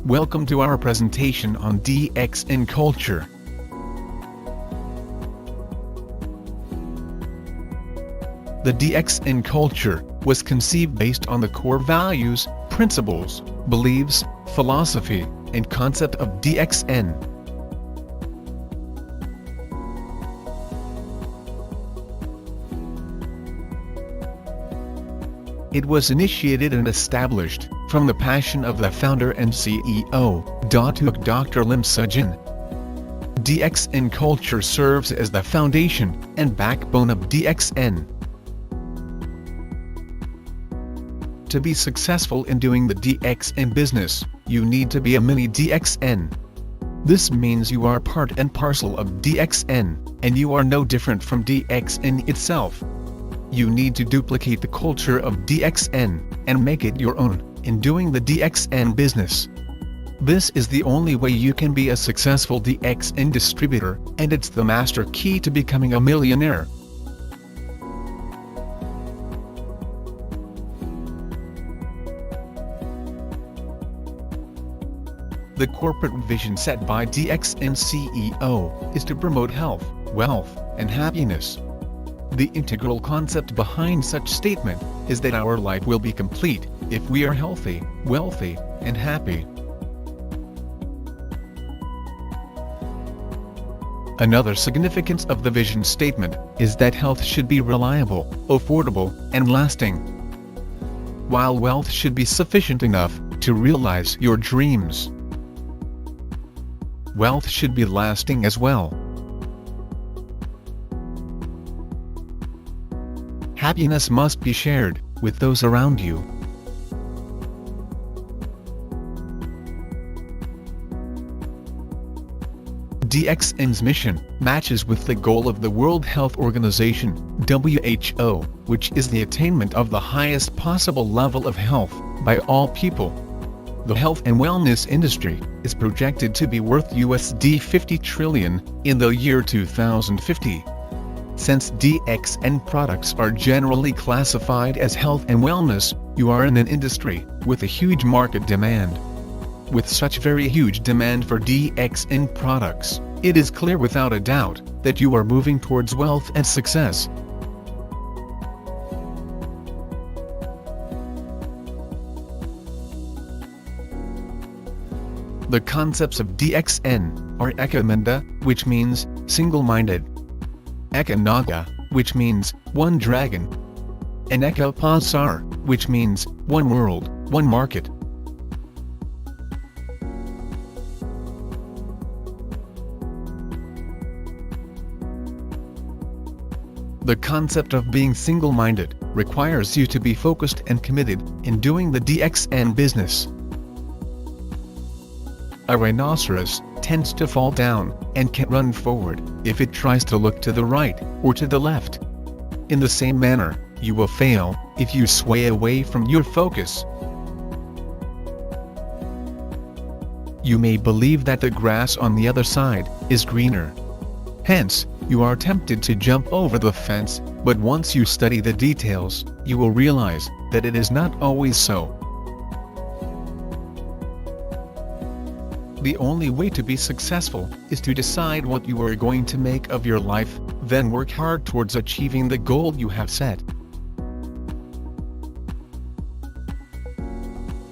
Welcome to our presentation on DXN culture. The DXN culture was conceived based on the core values, principles, beliefs, philosophy, and concept of DXN. It was initiated and established from the passion of the founder and CEO, Dr. Lim Seo-jin. DXN culture serves as the foundation and backbone of DXN. To be successful in doing the DXN business, you need to be a mini DXN. This means you are part and parcel of DXN, and you are no different from DXN itself. You need to duplicate the culture of DXN, and make it your own, in doing the DXN business. This is the only way you can be a successful DXN distributor, and it's the master key to becoming a millionaire. The corporate vision set by DXN CEO is to promote health, wealth, and happiness. The integral concept behind such statement is that our life will be complete if we are healthy, wealthy, and happy. Another significance of the vision statement is that health should be reliable, affordable, and lasting, while wealth should be sufficient enough to realize your dreams. Wealth should be lasting as well. Happiness must be shared with those around you. DXN's mission matches with the goal of the World Health Organization, WHO, which is the attainment of the highest possible level of health by all people. The health and wellness industry is projected to be worth $50 trillion in the year 2050. Since DXN products are generally classified as health and wellness, you are in an industry with a huge market demand. With such very huge demand for DXN products, it is clear without a doubt that you are moving towards wealth and success. The concepts of DXN are Ekamanda, which means single-minded, Ekanaga, which means one dragon, and Ekapasar, which means one world, one market. The concept of being single-minded requires you to be focused and committed in doing the DXN business. A rhinoceros tends to fall down and can run forward if it tries to look to the right or to the left. In the same manner, you will fail if you sway away from your focus. You may believe that the grass on the other side is greener. Hence, you are tempted to jump over the fence, but once you study the details, you will realize that it is not always so. The only way to be successful is to decide what you are going to make of your life, then work hard towards achieving the goal you have set.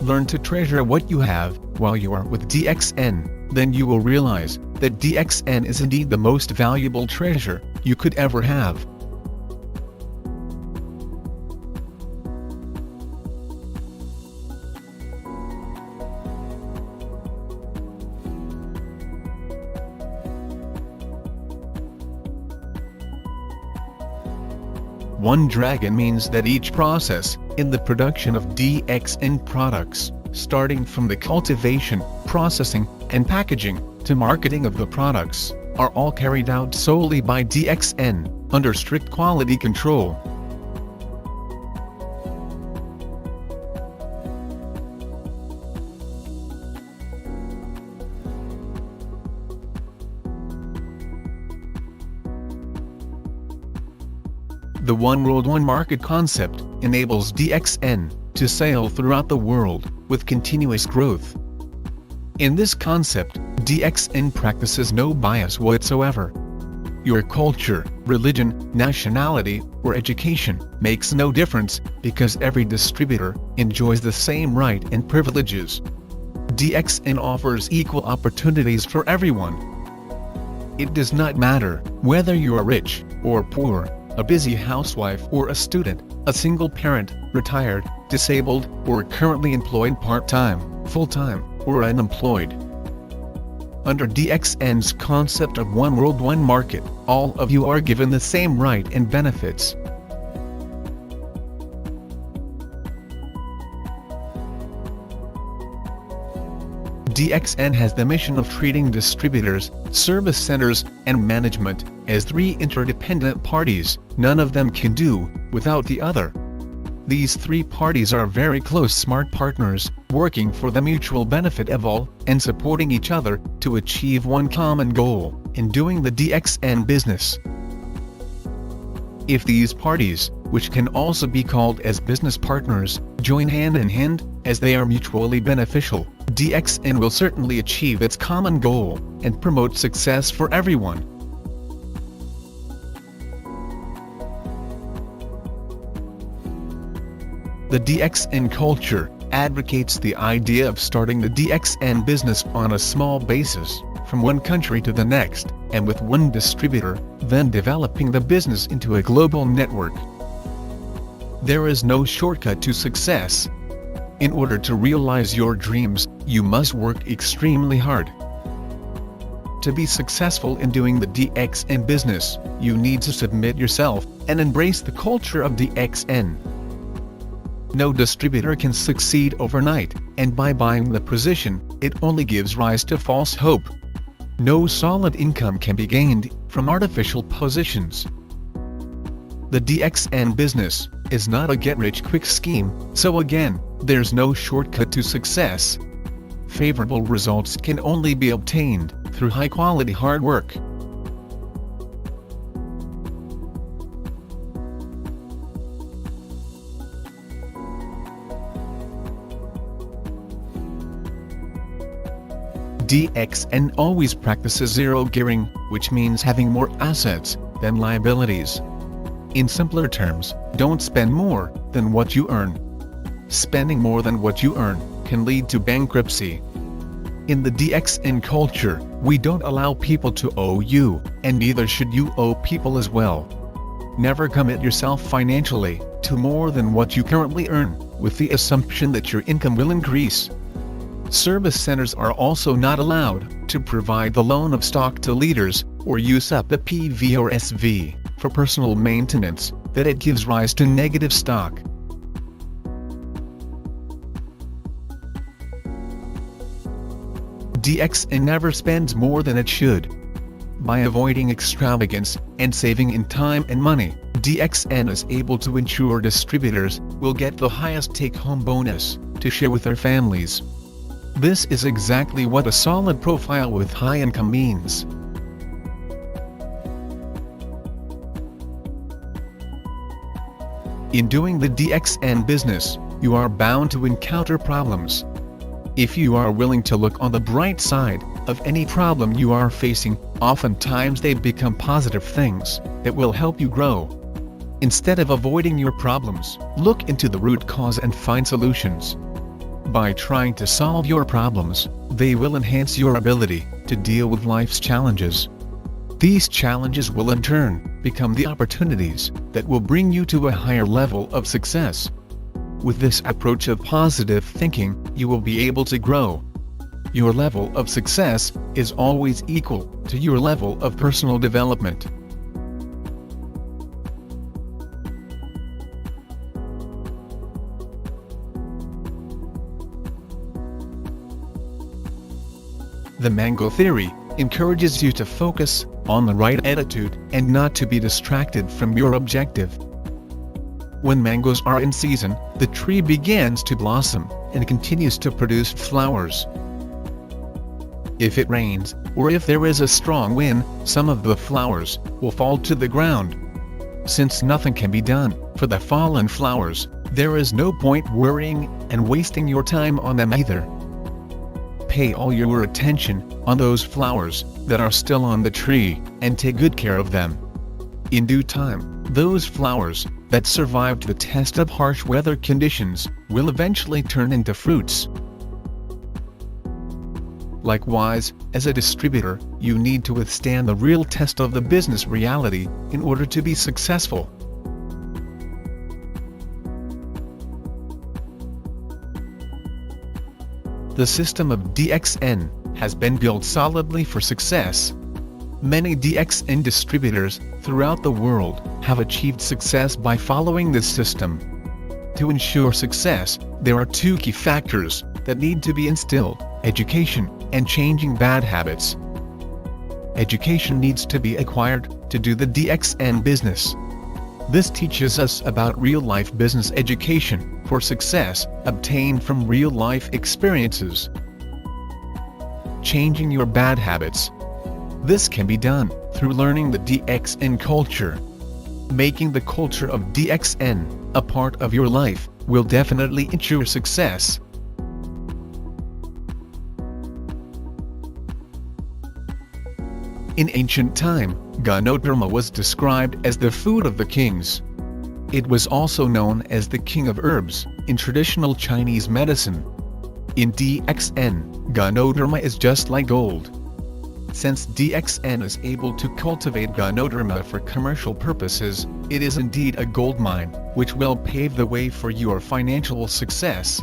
Learn to treasure what you have while you are with DXN, then you will realize that DXN is indeed the most valuable treasure you could ever have. One dragon means that each process in the production of DXN products, starting from the cultivation, processing, and packaging, to marketing of the products, are all carried out solely by DXN, under strict quality control. The One World One Market concept enables DXN to sail throughout the world with continuous growth. In this concept, DXN practices no bias whatsoever. Your culture, religion, nationality, or education makes no difference, because every distributor enjoys the same rights and privileges. DXN offers equal opportunities for everyone. It does not matter whether you are rich or poor, a busy housewife or a student, a single parent, retired, disabled, or currently employed part-time, full-time, or unemployed. Under DXN's concept of one world, one market, all of you are given the same right and benefits. DXN has the mission of treating distributors, service centers, and management as three interdependent parties. None of them can do without the other. These three parties are very close smart partners, working for the mutual benefit of all, and supporting each other to achieve one common goal in doing the DXN business. If these parties, which can also be called as business partners, join hand in hand, as they are mutually beneficial, DXN will certainly achieve its common goal and promote success for everyone. The DXN culture advocates the idea of starting the DXN business on a small basis, from one country to the next, and with one distributor, then developing the business into a global network. There is no shortcut to success. In order to realize your dreams, you must work extremely hard. To be successful in doing the DXN business, you need to submit yourself and embrace the culture of DXN. No distributor can succeed overnight, and by buying the position, it only gives rise to false hope. No solid income can be gained from artificial positions. The DXN business is not a get-rich-quick scheme, so again, there's no shortcut to success. Favorable results can only be obtained through high-quality hard work. DXN always practices zero gearing, which means having more assets than liabilities. In simpler terms, don't spend more than what you earn. Spending more than what you earn can lead to bankruptcy. In the DXN culture, we don't allow people to owe you, and neither should you owe people as well. Never commit yourself financially to more than what you currently earn, with the assumption that your income will increase. Service centers are also not allowed to provide the loan of stock to leaders, or use up the PV or SV for personal maintenance, that it gives rise to negative stock. DXN never spends more than it should. By avoiding extravagance and saving in time and money, DXN is able to ensure distributors will get the highest take-home bonus to share with their families. This is exactly what a solid profile with high income means. In doing the DXN business, you are bound to encounter problems. If you are willing to look on the bright side of any problem you are facing, oftentimes they become positive things that will help you grow. Instead of avoiding your problems, look into the root cause and find solutions. By trying to solve your problems, they will enhance your ability to deal with life's challenges. These challenges will in turn become the opportunities that will bring you to a higher level of success. With this approach of positive thinking, you will be able to grow. Your level of success is always equal to your level of personal development. The mango theory encourages you to focus on the right attitude and not to be distracted from your objective. When mangoes are in season, the tree begins to blossom and continues to produce flowers. If it rains, or if there is a strong wind, some of the flowers will fall to the ground. Since nothing can be done for the fallen flowers, there is no point worrying and wasting your time on them either. pay all your attention on those flowers that are still on the tree, and take good care of them. In due time, those flowers that survived the test of harsh weather conditions will eventually turn into fruits. Likewise, as a distributor, you need to withstand the real test of the business reality in order to be successful. The system of DXN has been built solidly for success. Many DXN distributors throughout the world have achieved success by following this system. To ensure success, there are two key factors that need to be instilled: education and changing bad habits. Education needs to be acquired to do the DXN business. This teaches us about real-life business education for success obtained from real-life experiences. Changing your bad habits. This can be done through learning the DXN culture. Making the culture of DXN a part of your life will definitely ensure success. In ancient time, Ganoderma was described as the food of the kings. It was also known as the king of herbs in traditional Chinese medicine. In DXN, Ganoderma is just like gold. Since DXN is able to cultivate Ganoderma for commercial purposes, it is indeed a gold mine, which will pave the way for your financial success.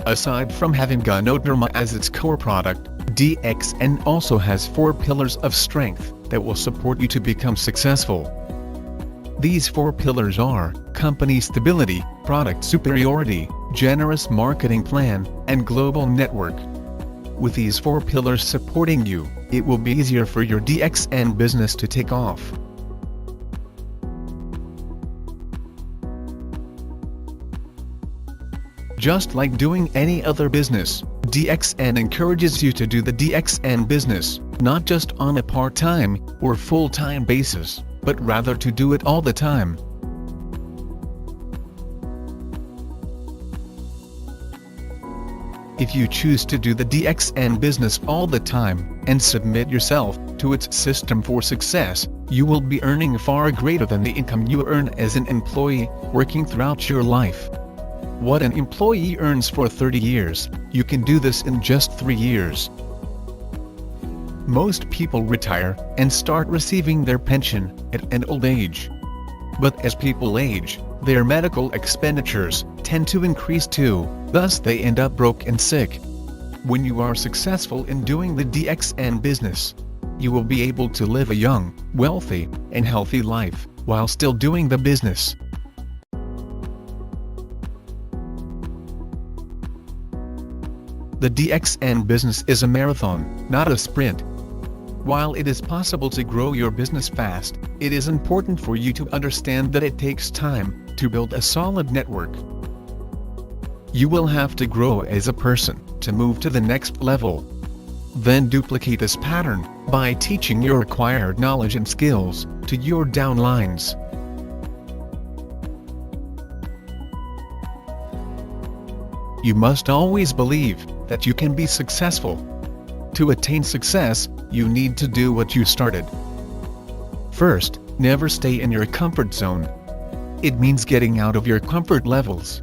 Aside from having Ganoderma as its core product, DXN also has 4 pillars of strength that will support you to become successful. These 4 pillars are company stability, product superiority, generous marketing plan, and global network. With these 4 pillars supporting you, it will be easier for your DXN business to take off. Just like doing any other business, DXN encourages you to do the DXN business, not just on a part-time or full-time basis, but rather to do it all the time. If you choose to do the DXN business all the time and submit yourself to its system for success, you will be earning far greater than the income you earn as an employee working throughout your life. What an employee earns for 30 years, you can do this in just 3 years. Most people retire and start receiving their pension at an old age. But as people age, their medical expenditures tend to increase too, thus they end up broke and sick. When you are successful in doing the DXN business, you will be able to live a young, wealthy, and healthy life while still doing the business. The DXN business is a marathon, not a sprint. While it is possible to grow your business fast, it is important for you to understand that it takes time to build a solid network. You will have to grow as a person to move to the next level. Then duplicate this pattern by teaching your acquired knowledge and skills to your downlines. You must always believe that you can be successful. To attain success, you need to do what you started. First, never stay in your comfort zone. It means getting out of your comfort levels.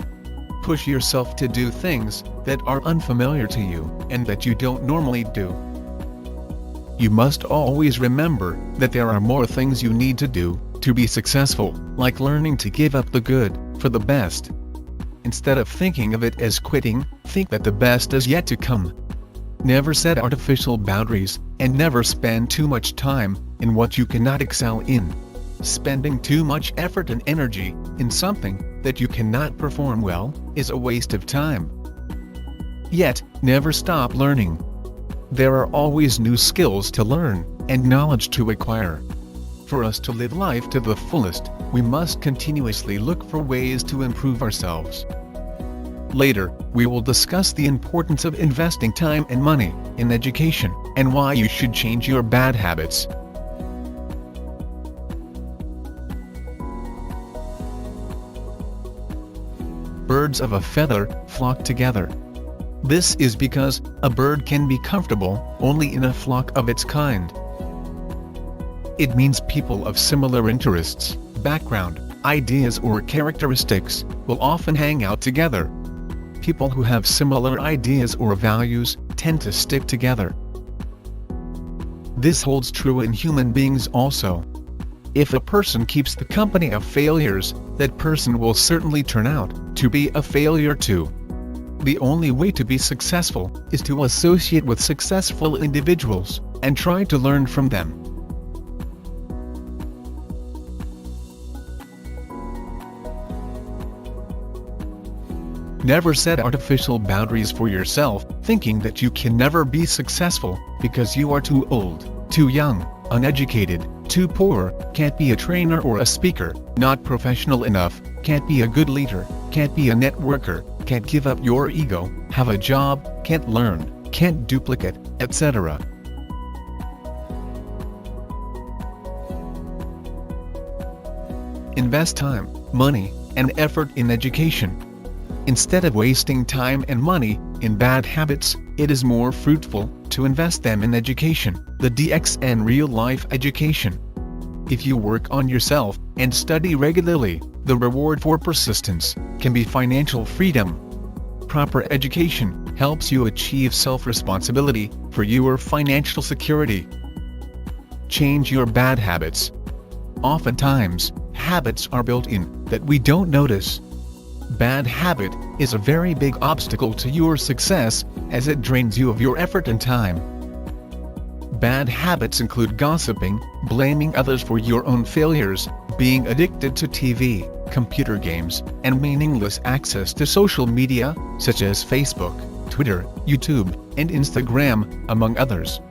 Push yourself to do things that are unfamiliar to you and that you don't normally do. You must always remember that there are more things you need to do to be successful, like learning to give up the good for the best. Instead of thinking of it as quitting, think that the best is yet to come. Never set artificial boundaries, and never spend too much time in what you cannot excel in. Spending too much effort and energy in something that you cannot perform well is a waste of time. Yet, never stop learning. There are always new skills to learn and knowledge to acquire. For us to live life to the fullest, we must continuously look for ways to improve ourselves. Later, we will discuss the importance of investing time and money in education, and why you should change your bad habits. birds of a feather flock together. This is because a bird can be comfortable only in a flock of its kind. It means people of similar interests, background, ideas or characteristics will often hang out together. People who have similar ideas or values tend to stick together. This holds true in human beings also. If a person keeps the company of failures, that person will certainly turn out to be a failure too. The only way to be successful is to associate with successful individuals and try to learn from them. Never set artificial boundaries for yourself, thinking that you can never be successful because you are too old, too young, uneducated, too poor, can't be a trainer or a speaker, not professional enough, can't be a good leader, can't be a networker, can't give up your ego, have a job, can't learn, can't duplicate, etc. Invest time, money, and effort in education. Instead of wasting time and money in bad habits, it is more fruitful to invest them in education, the DXN real-life education. If you work on yourself and study regularly, the reward for persistence can be financial freedom. Proper education helps you achieve self-responsibility for your financial security. Change your bad habits. Oftentimes, habits are built in that we don't notice. Bad habit is a very big obstacle to your success, as it drains you of your effort and time. Bad habits include gossiping, blaming others for your own failures, being addicted to TV, computer games, and meaningless access to social media, such as Facebook, Twitter, YouTube, and Instagram, among others.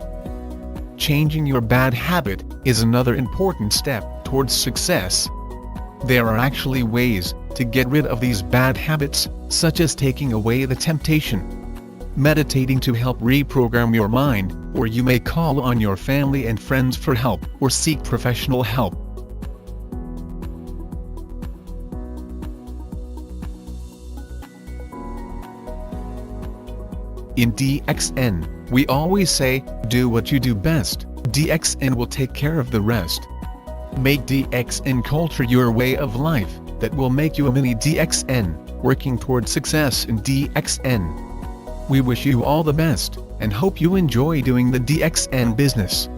Changing your bad habit is another important step towards success. There are actually ways to get rid of these bad habits, such as taking away the temptation, meditating to help reprogram your mind, or you may call on your family and friends for help or seek professional help. In DXN, we always say, do what you do best, DXN will take care of the rest. Make DXN culture your way of life that will make you a mini DXN, working toward success in DXN. We wish you all the best, and hope you enjoy doing the DXN business.